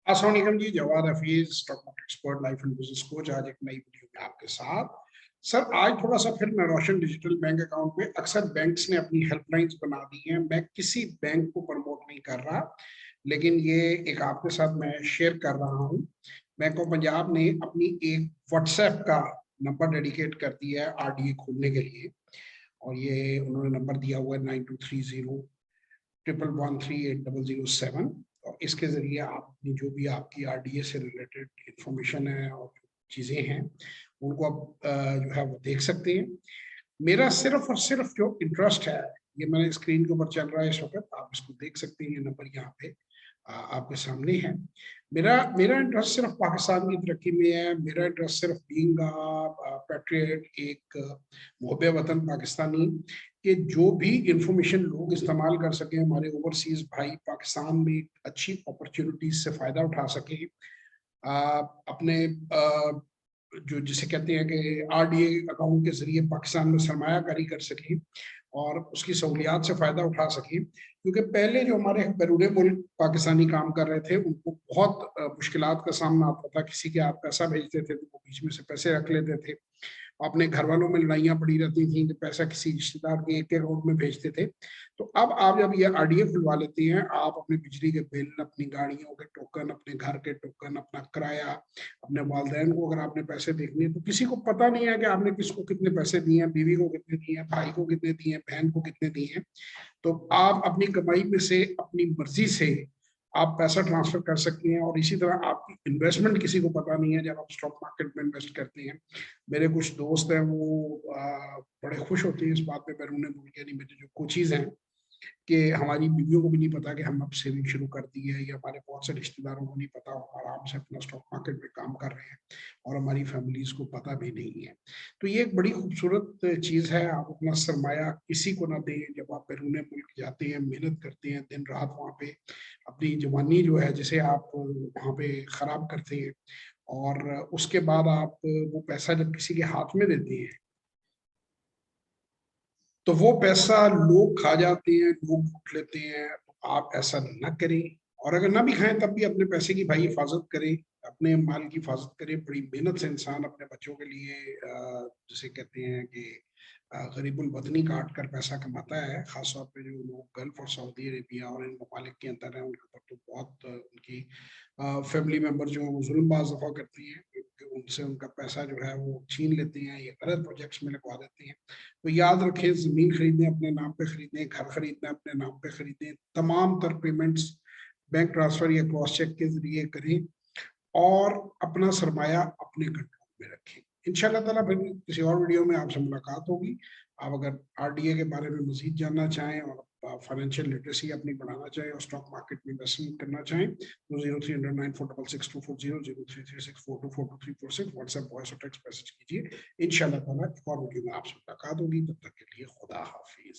अस्सलाम वालेकुम जी, Jawad Hafeez, stock market expert, life and business coach. आज एक नई वीडियो में आपके साथ। सर, आज थोड़ा सा फिर मैं रोशन डिजिटल बैंक अकाउंट में अक्सर बैंक्स ने अपनी हेल्पलाइंस बना दी हैं। मैं किसी बैंक को प्रमोट नहीं कर रहा, लेकिन ये एक आपके साथ मैं शेयर कर रहा हूँ। बैंक ऑफ पंजाब ने अपनी एक व्हाट्सएप का नंबर डेडिकेट कर दिया है आरडीए खोलने के लिए। और ये उन्होंने नंबर दिया हुआ है 9230 111 38007। और इसके जरिए आप अपनी जो भी आपकी आरडीए से रिलेटेड इंफॉर्मेशन है और चीजें हैं उनको आप जो है वो देख सकते हैं। मेरा सिर्फ और सिर्फ जो इंटरेस्ट है, ये मैंने स्क्रीन के ऊपर चल रहा है इस वक्त, आप इसको देख सकते हैं। ये नंबर यहाँ पे आपके सामने है। मेरा मेरा इंटरेस्ट सिर्फ पाकिस्तान की तरक्की में है। मेरा इंटरेस्ट सिर्फ बीइंग पैट्रियट, एक मुहब्बे वतन पाकिस्तानी, कि जो भी इंफॉर्मेशन लोग इस्तेमाल कर सकें, हमारे ओवरसीज भाई पाकिस्तान में अच्छी अपॉर्चुनिटीज से फायदा उठा सकें, अपने जो जिसे कहते हैं कि आरडीए अकाउंट के जरिए पाकिस्तान में सरमायाकारी कर सकें और उसकी सहूलियात से फायदा उठा सकें। क्योंकि पहले जो हमारे बैरून मुल्क पाकिस्तानी काम कर रहे थे उनको बहुत मुश्किलात का सामना आता था। किसी के आप पैसा भेजते थे तो वो बीच में से पैसे रख लेते थे। अपने घर वालों में लड़ाइयाँ पड़ी रहती थी कि पैसा किसी रिश्तेदार के एक अकाउंट में भेजते थे। तो अब आप जब ये आरडीए खुलवा लेते हैं, आप अपने बिजली के बिल, अपनी गाड़ियों के टोकन, अपने घर के टोकन, अपना किराया, अपने वालदैन को अगर आपने पैसे देखने हैं तो किसी को पता नहीं है कि आपने किसको कितने पैसे दिए हैं, बीवी को कितने दिए हैं, भाई को कितने दिए हैं, बहन को कितने दिए हैं। तो आप अपनी कमाई में से अपनी मर्जी से आप पैसा ट्रांसफर कर सकते हैं। और इसी तरह आपकी इन्वेस्टमेंट किसी को पता नहीं है जब आप स्टॉक मार्केट में इन्वेस्ट करते हैं। मेरे कुछ दोस्त हैं, वो बड़े खुश होते हैं इस बात पे, बैरून मुल्क यानी मेरे जो कोचीज हैं, कि हमारी बीवियों को भी नहीं पता कि हम अब सेविंग शुरू कर दी है, या हमारे बहुत से रिश्तेदारों को नहीं पता, हम आराम से अपना स्टॉक मार्केट में काम कर रहे हैं और हमारी फैमिलीज को पता भी नहीं है। तो ये एक बड़ी खूबसूरत चीज़ है। आप अपना सरमाया किसी को ना दें। जब आप बैरून मुल्क जाते हैं, मेहनत करते हैं दिन रात वहाँ पे, अपनी जवानी जो है जिसे आप वहाँ पे खराब करते हैं, और उसके बाद आप वो पैसा जब किसी के हाथ में देते हैं तो वो पैसा लोग खा जाते हैं, लोग लूट लेते हैं। तो आप ऐसा ना करें, और अगर ना भी खाएं तब भी अपने पैसे की भाई हिफाजत करें, अपने माल की हिफाजत करें। बड़ी मेहनत से इंसान अपने बच्चों के लिए जिसे कहते हैं कि गरीबुल वतनी काट कर पैसा कमाता है। खासतौर पे जो लोग गल्फ और सऊदी अरेबिया और इन ममालिक के अंदर हैं, उनके ऊपर तो बहुत उनकी फैमिली मेम्बर जो है वो जुल्म बाज दफा करती हैं, क्योंकि उनसे उनका पैसा जो है वो छीन लेते हैं, ये गलत प्रोजेक्ट्स में लगवा देते हैं। तो याद रखें, जमीन खरीदने अपने नाम पे खरीदें, घर खरीदना अपने नाम पे खरीदें, तमाम तर पेमेंट्स बैंक ट्रांसफर या क्रॉस चेक के जरिए करें, और अपना सरमाया अपने कंट्रोल में रखें। इंशाल्लाह ताला फिर किसी और वीडियो में आपसे मुलाकात होगी। आप अगर आरडीए के बारे में मजीद जानना चाहें और फाइनेंशियल लिटरेसी अपनी बढ़ाना चाहें और स्टॉक मार्केट में इन्वेस्टमेंट करना चाहें तो 0309466240, 0336424234 व्हाट्सएप वॉइस और टेक्स्ट मैसेज कीजिए। इंशाल्लाह ताला एक और वीडियो में आपसे मुलाकात होगी। तब तक के लिए खुदा हाफिज।